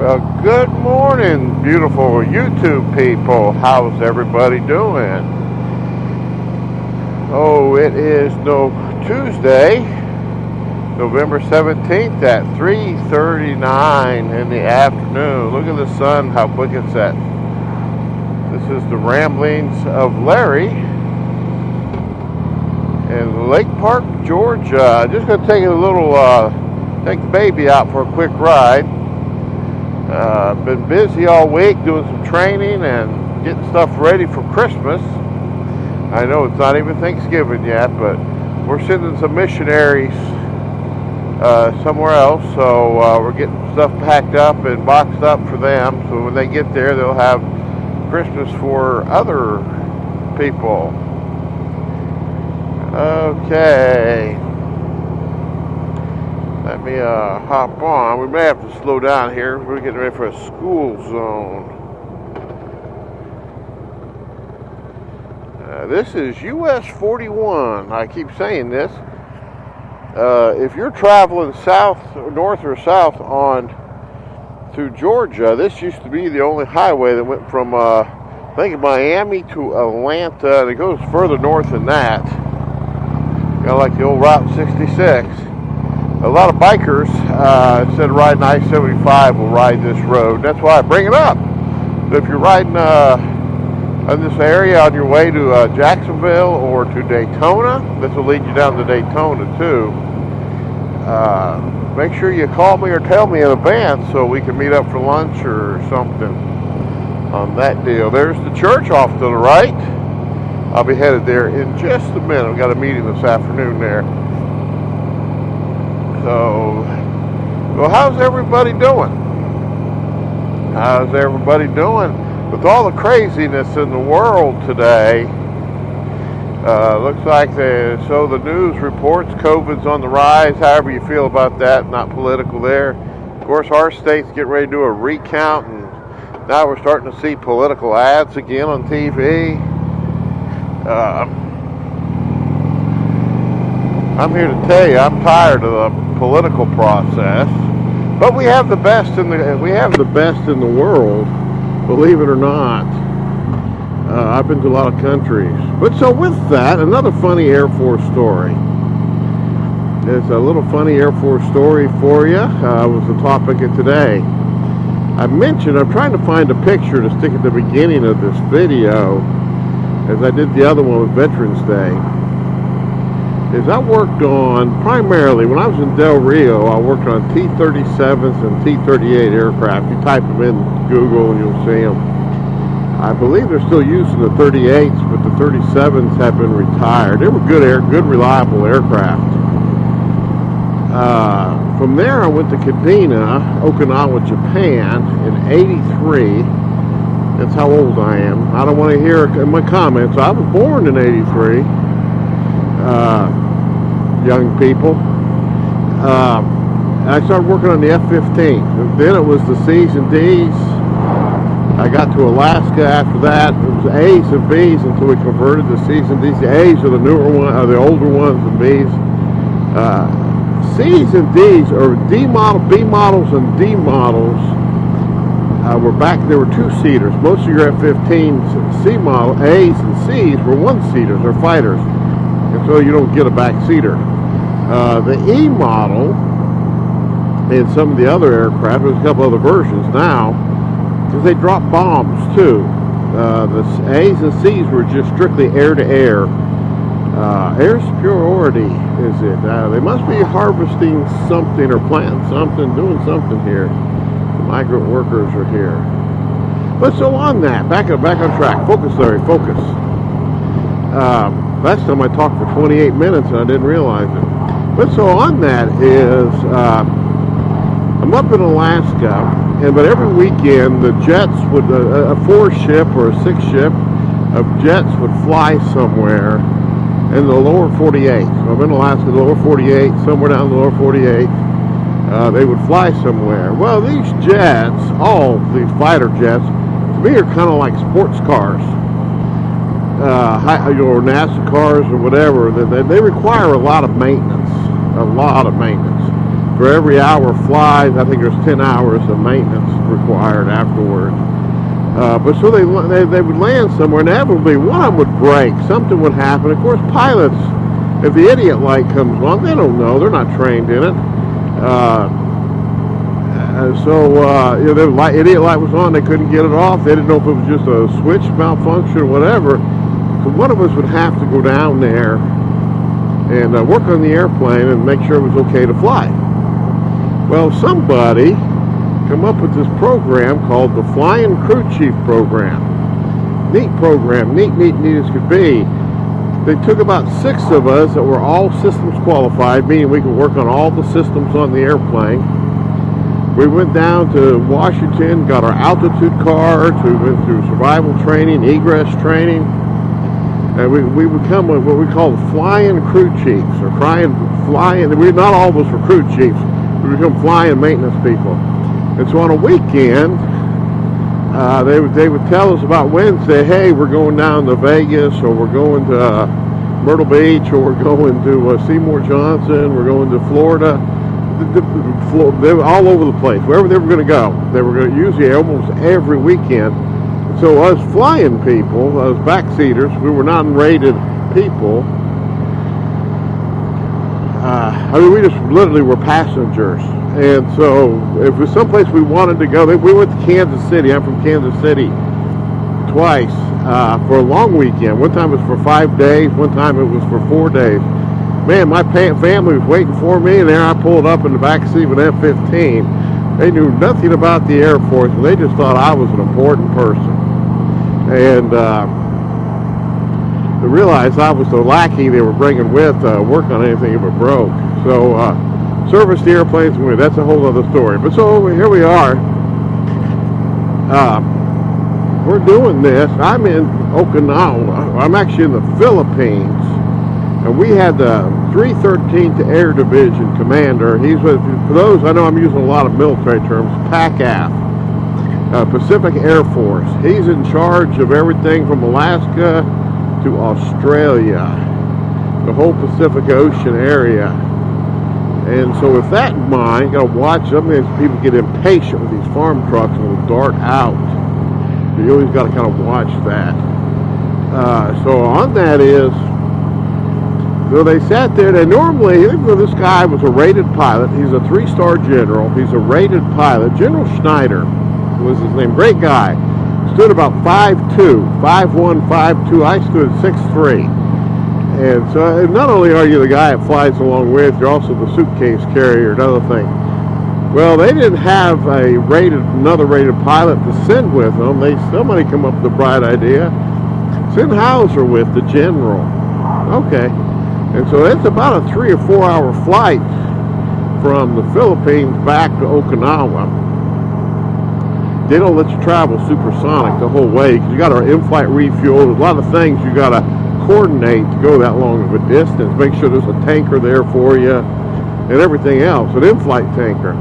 Well, good morning, beautiful YouTube people. How's everybody doing? Oh, it is Tuesday, November 17th at 3:39 in the afternoon. Look at the sun, how quick it's set. This is the ramblings of Larry in Lake Park, Georgia. Just going to take take the baby out for a quick ride. Been busy all week doing some training and getting stuff ready for Christmas. I know it's not even Thanksgiving yet, but we're sending some missionaries somewhere else, so we're getting stuff packed up and boxed up for them, so when they get there they'll have Christmas for other people. Okay. Let me hop on. We may have to slow down here. We're getting ready for a school zone. This is US 41. I keep saying this. If you're traveling north or south through Georgia, this used to be the only highway that went from I think Miami to Atlanta, and it goes further north than that. Kind of like the old Route 66. A lot of bikers, instead of riding I-75, will ride this road. That's why I bring it up. If you're riding in this area on your way to Jacksonville or to Daytona, this will lead you down to Daytona too. Make sure you call me or tell me in advance so we can meet up for lunch or something on that deal. There's the church off to the right. I'll be headed there in just a minute. I've got a meeting this afternoon there. So, well, how's everybody doing? How's everybody doing? With all the craziness in the world today, looks like the news reports COVID's on the rise, however you feel about that, not political there. Of course, our state's getting ready to do a recount, and now we're starting to see political ads again on TV. I'm here to tell you, I'm tired of the political process, but we have the best in the world, believe it or not. I've been to a lot of countries, but so with that, another funny Air Force story. There's a little funny Air Force story for you. Was the topic of today. I'm trying to find a picture to stick at the beginning of this video, as I did the other one with Veterans Day. I worked on, primarily, when I was in Del Rio, I worked on T-37s and T-38 aircraft. You type them in Google and you'll see them. I believe they're still using the 38s, but the 37s have been retired. They were good, reliable aircraft. From there, I went to Kadena, Okinawa, Japan, in '83. That's how old I am. I don't want to hear in my comments. I was born in '83. Young people. I started working on the F-15. Then it was the C's and D's. I got to Alaska after that. It was A's and B's until we converted to C's and D's. The A's are the newer ones, the older ones, and B's. C's and D's are D model, B models, and D models. Were back. There were two-seaters. Most of your F-15s, C model A's and C's were one-seaters or fighters. And so you don't get a back-seater. The E model and some of the other aircraft, there's a couple other versions now, because they drop bombs too. The A's and C's were just strictly air-to-air. Air superiority is it. They must be harvesting something or planting something, doing something here. The migrant workers are here. But so on that, back on track. Focus, Larry, focus. Last time I talked for 28 minutes and I didn't realize it. But so on that is, I'm up in Alaska, but every weekend the jets would, a 4-ship or a 6-ship of jets would fly somewhere in the lower 48. So I'm in Alaska, the lower 48, somewhere down in the lower 48. They would fly somewhere. Well, these jets, all these fighter jets, to me are kind of like sports cars. Or NASA cars or whatever. They require a lot of maintenance. for every hour flies, I think there's 10 hours of maintenance required afterwards. But so they would land somewhere, and inevitably one of them would break. Something would happen. Of course, pilots, if the idiot light comes along, they don't know. They're not trained in it. The idiot light was on. They couldn't get it off. They didn't know if it was just a switch malfunction or whatever. So one of us would have to go down there and work on the airplane and make sure it was okay to fly. Well, somebody come up with this program called the Flying Crew Chief Program. Neat program, neat as could be. They took about 6 of us that were all systems qualified, meaning we could work on all the systems on the airplane. We went down to Washington, got our altitude cards, we went through survival training, egress training, and we become what we call Flying Crew Chiefs, or flying. Not all of us were crew chiefs, we become flying maintenance people. And so on a weekend, they would tell us about Wednesday, hey, we're going down to Vegas, or we're going to Myrtle Beach, or we're going to Seymour Johnson, we're going to Florida. They were all over the place, wherever they were going to go. They were going to usually almost every weekend. So us flying people, us backseaters, we were non-rated people. We just literally were passengers. And so if it was someplace we wanted to go, we went to Kansas City. I'm from Kansas City twice for a long weekend. One time it was for 5 days. One time it was for 4 days. Man, my family was waiting for me, and there I pulled up in the back seat of an F-15. They knew nothing about the Air Force, and they just thought I was an important person. And they realized I was the lackey they were bringing with work on anything if it broke. So service the airplanes, that's a whole other story. But so here we are. We're doing this. I'm in Okinawa. I'm actually in the Philippines. And we had the 313th Air Division commander. He's with, for those, I know I'm using a lot of military terms, PACAF, Pacific Air Force. He's in charge of everything from Alaska to Australia, the whole Pacific Ocean area. And so with that in mind, you got to watch. Sometimes people get impatient with these farm trucks and will dart out. You always got to kind of watch that. So on that is, so they sat there, and normally, this guy was a rated pilot. He's a 3-star general. He's a rated pilot. General Schneider was his name. Great guy. Stood about 5'2", 5'1", 5'2". I stood 6'3". And so not only are you the guy that flies along with, you're also the suitcase carrier, another thing. Well, they didn't have another rated pilot to send with them. Somebody come up with the bright idea. Send Hauser with the general. Okay. And so it's about a 3 or 4 hour flight from the Philippines back to Okinawa. They don't let you travel supersonic the whole way because you got our in-flight refuel. There's a lot of things you got to coordinate to go that long of a distance. Make sure there's a tanker there for you and everything else, an in-flight tanker.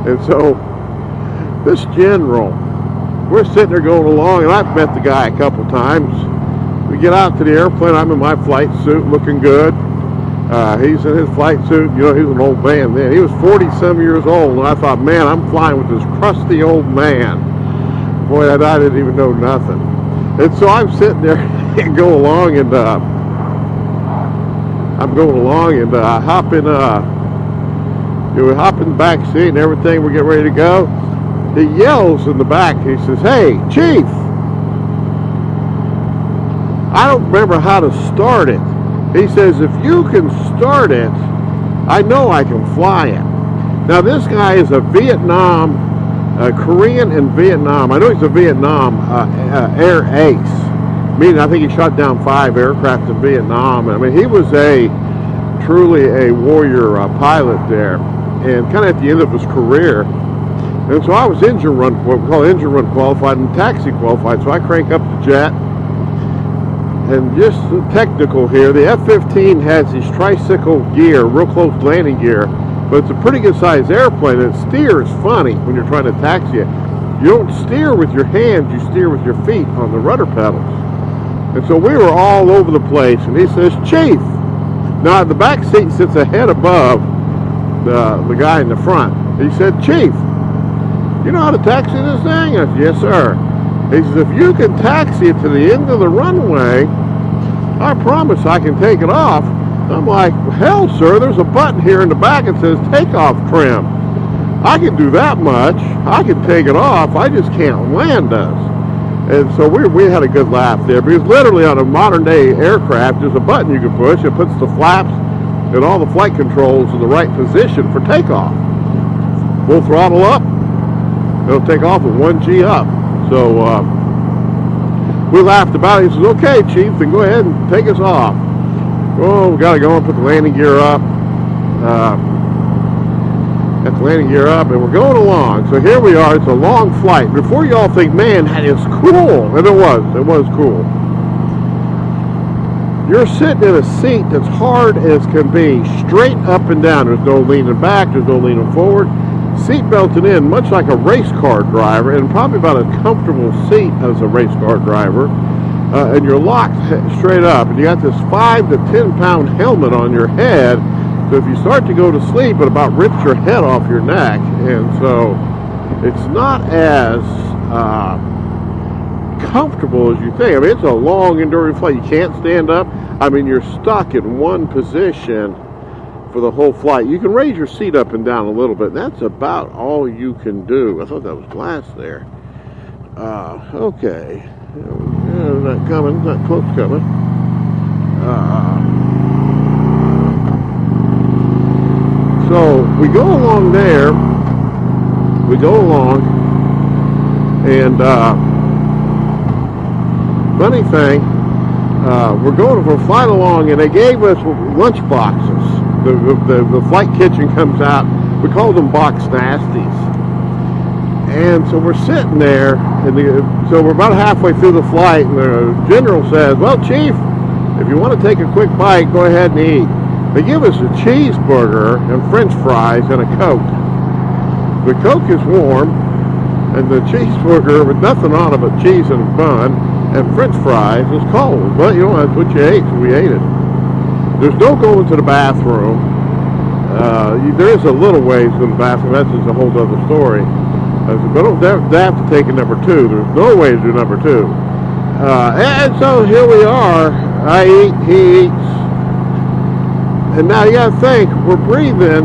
And so this general, we're sitting there going along, and I've met the guy a couple times. We get out to the airplane. I'm in my flight suit, looking good. He's in his flight suit. You know, he was an old man then. He was 40-some years old, and I thought, man, I'm flying with this crusty old man. Boy, I didn't even know nothing. And so I'm sitting there and go along, and I'm going along, and I hop in. We hop in the back seat and everything. We get ready to go. He yells in the back. He says, "Hey, Chief! I don't remember how to start it." He says, "If you can start it, I know I can fly it." Now, this guy is a Korean in Vietnam. I know he's a Vietnam air ace, meaning I think he shot down 5 aircraft in Vietnam. I mean, he was truly a warrior pilot there, and kind of at the end of his career. And so I was engine run qualified and taxi qualified. So I crank up the jet. And just technical here, the F-15 has these tricycle gear, real close landing gear, but it's a pretty good sized airplane, and it steers funny when you're trying to taxi it. You don't steer with your hands, you steer with your feet on the rudder pedals. And so we were all over the place, and he says, "Chief." Now the back seat sits a head above the guy in the front. He said, "Chief, you know how to taxi this thing?" I said, "Yes, sir." He says, "If you can taxi it to the end of the runway, I promise I can take it off." I'm like, "Hell, sir, there's a button here in the back that says takeoff trim. I can do that much. I can take it off. I just can't land us." And so we had a good laugh there, because literally on a modern day aircraft, there's a button you can push. It puts the flaps and all the flight controls in the right position for takeoff. Full throttle up, it'll take off at 1G up. So we laughed about it. He says, "Okay, Chief, then go ahead and take us off." Oh, we got to go and put the landing gear up. Got the landing gear up, and we're going along. So here we are. It's a long flight. Before y'all think, man, that is cool. And it was cool. You're sitting in a seat that's hard as can be, straight up and down. There's no leaning back. There's no leaning forward. Seat belted in, much like a race car driver, and probably about as comfortable seat as a race car driver. And you're locked straight up. And you got this 5 to 10 pound helmet on your head. So if you start to go to sleep, it about rips your head off your neck. And so it's not as comfortable as you think. I mean, it's a long, enduring flight. You can't stand up. I mean, you're stuck in one position for the whole flight. You can raise your seat up and down a little bit. That's about all you can do. I thought that was glass there. Okay. Not coming. Not close coming. So we go along there. We go along. And funny thing, we're flying along, and they gave us lunch boxes. The flight kitchen comes out. We call them box nasties. And so we're sitting there, and so we're about halfway through the flight, and the general says, "Well, Chief, if you want to take a quick bite, go ahead and eat." They give us a cheeseburger and French fries and a Coke. The Coke is warm, and the cheeseburger with nothing on it but cheese and a bun and French fries is cold. But you know, that's what you ate, so we ate it. There's no going to the bathroom. There is a little ways to the bathroom. That's just a whole other story. But they have to take a number 2. There's no way to do number 2. And so here we are. I eat, he eats. And now you got to think, we're breathing.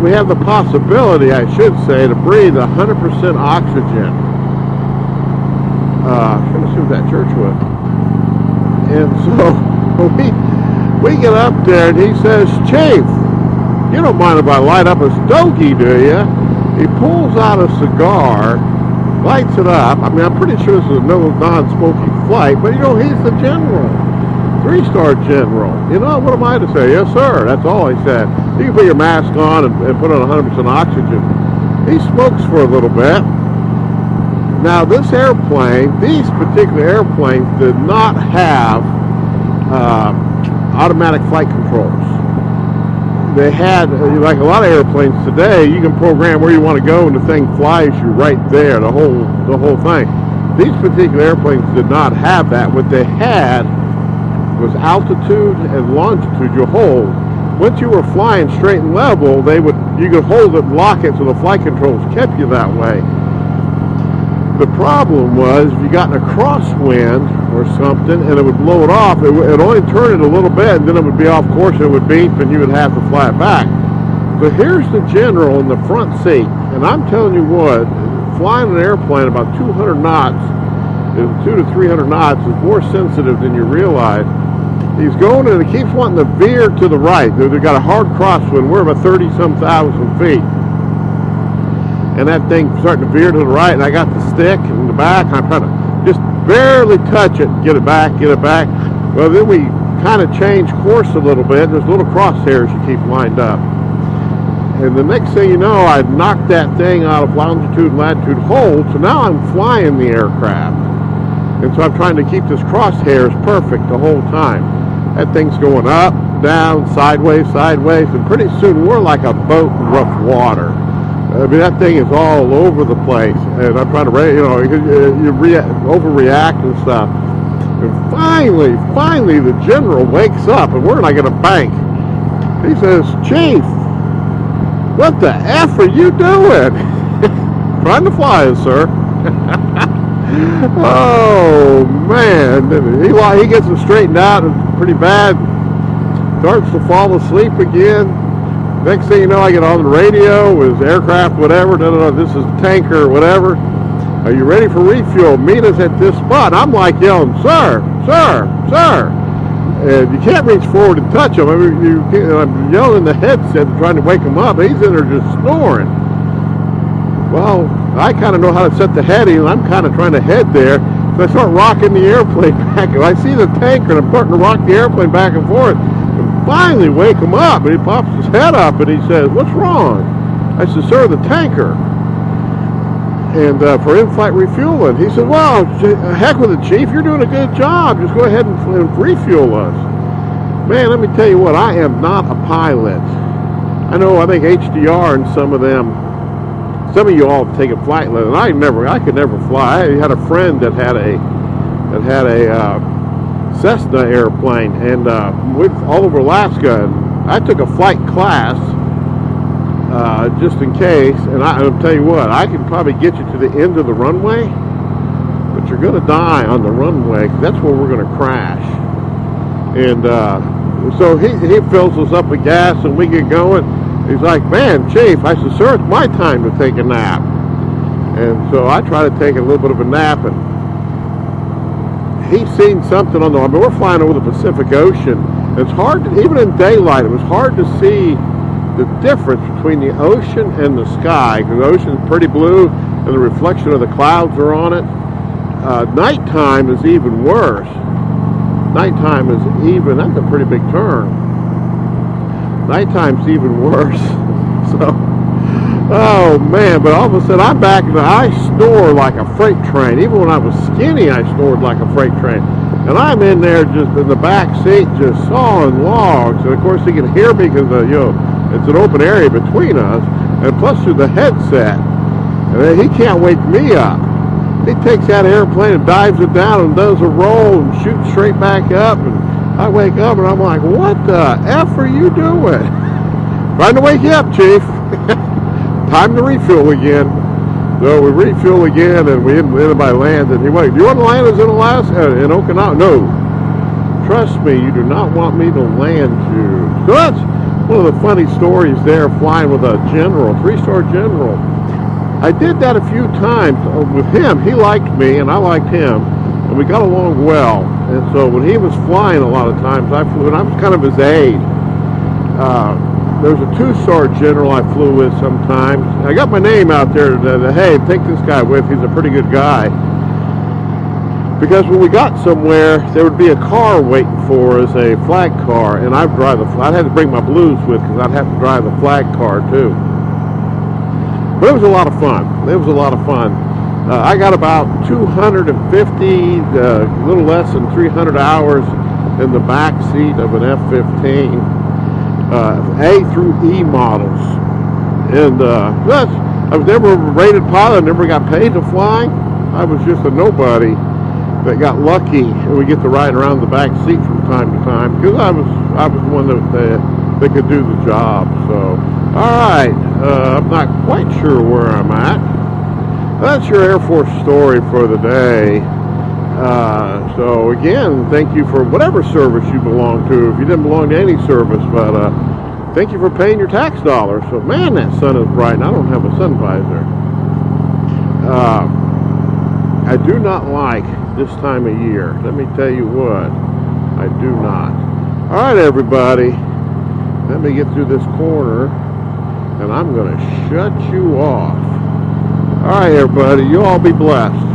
We have the possibility, I should say, to breathe 100% oxygen. I'm trying to see what that church was. And so we get up there, and he says, "Chief, you don't mind if I light up a stogie, do you?" He pulls out a cigar, lights it up. I mean, I'm pretty sure this is a non-smoking flight, but you know, he's the general. 3-star general. You know, what am I to say? Yes, sir. That's all I said. You can put your mask on and put on 100% oxygen. He smokes for a little bit. Now, this airplane, these particular airplanes did not have automatic flight controls. They had, like a lot of airplanes today, you can program where you want to go, and the thing flies you right there, the whole thing. These particular airplanes did not have that. What they had was altitude and longitude you hold. Once you were flying straight and level, you could hold it and lock it, so the flight controls kept you that way. The problem was, if you got in a crosswind or something and it would blow it off, it would only turn it a little bit, and then it would be off course, and it would beep, and you would have to fly it back. But here's the general in the front seat, and I'm telling you what, flying an airplane about 200 knots, 200 to 300 knots, is more sensitive than you realize. He's going, and he keeps wanting to veer to the right. They've got a hard crosswind. We're about 30-some thousand feet. And that thing's starting to veer to the right, and I got the stick in the back. I'm trying to just barely touch it, get it back. Well, then we kind of change course a little bit. There's little crosshairs you keep lined up. And the next thing you know, I knocked that thing out of longitude and latitude hold, so now I'm flying the aircraft. And so I'm trying to keep this crosshairs perfect the whole time. That thing's going up, down, sideways, and pretty soon we're like a boat in rough water. I mean, that thing is all over the place, and I'm trying to, you overreact and stuff. And finally, the general wakes up, and we're like in a bank. He says, "Chief, what the F are you doing? Trying to fly, sir. Oh, man. He gets it straightened out. It's pretty bad. Starts to fall asleep again. Next thing you know, I get on the radio with aircraft, whatever. No, this is a tanker or whatever. Are you ready for refuel? Meet us at this spot. I'm like yelling, sir, sir, sir. And you can't reach forward and touch him. I mean, I'm yelling in the headset trying to wake him up. He's in there just snoring. Well, I kind of know how to set the heading, and I'm kind of trying to head there. So I start rocking the airplane back. I see the tanker, and I'm starting to rock the airplane back and forth. And finally wake him up, and he pops his head up, and he says, what's wrong? I said, sir, the tanker. And for in-flight refueling. He said, well, heck with it, Chief. You're doing a good job. Just go ahead and refuel us. Man, let me tell you what, I am not a pilot. I think HDR and some of you all have taken flight lessons. I could never fly. I had a friend that had a Cessna airplane, and we've all over Alaska. And I took a flight class just in case, and I'll tell you what, I can probably get you to the end of the runway, but you're going to die on the runway, because that's where we're going to crash. And so he fills us up with gas, and we get going. He's like, man, Chief. I said, sir, it's my time to take a nap. And so I try to take a little bit of a nap, and he's seen something on we're flying over the Pacific Ocean. It's hard, even in daylight, it was hard to see the difference between the ocean and the sky, because the ocean's pretty blue, and the reflection of the clouds are on it. Nighttime is even worse. Nighttime is that's a pretty big term. Nighttime's even worse. So, oh man, but all of a sudden I'm back and I snore like a freight train. Even when I was skinny, I snored like a freight train. And I'm in there just in the back seat just sawing logs. And of course he can hear me because, it's an open area between us. And plus through the headset. And then he can't wake me up. He takes that airplane and dives it down and does a roll and shoots straight back up. And I wake up and I'm like, what the F are you doing? Trying to wake you up, Chief. Time to refuel again. So we refuel again, and we ended by land. And he went, do you want to land us in Alaska, in Okinawa? No. Trust me, you do not want me to land you. So that's one of the funny stories there, flying with a general, 3-star general. I did that a few times with him. He liked me, and I liked him, and we got along well. And so when he was flying a lot of times, I flew, and I was kind of his aide. There was a 2-star general I flew with sometimes. I got my name out there that, hey, take this guy with. He's a pretty good guy. Because when we got somewhere, there would be a car waiting for us, a flag car, and I'd had to bring my blues with because I'd have to drive the flag car too. But it was a lot of fun. It was a lot of fun. I got about 250, a little less than 300 hours in the back seat of an F-15. A through E models, and I was never a rated pilot. I never got paid to fly. I was just a nobody that got lucky, and we get to ride around the back seat from time to time because I was one that could do the job. So, all right, I'm not quite sure where I'm at. That's your Air Force story for the day. So again, thank you for whatever service you belong to. If you didn't belong to any service, but thank you for paying your tax dollars. So man, that sun is bright, and I don't have a sun visor. I do not like this time of year. Let me tell you what, I do not. All right, everybody, let me get through this corner, and I'm going to shut you off. All right, everybody, you all be blessed.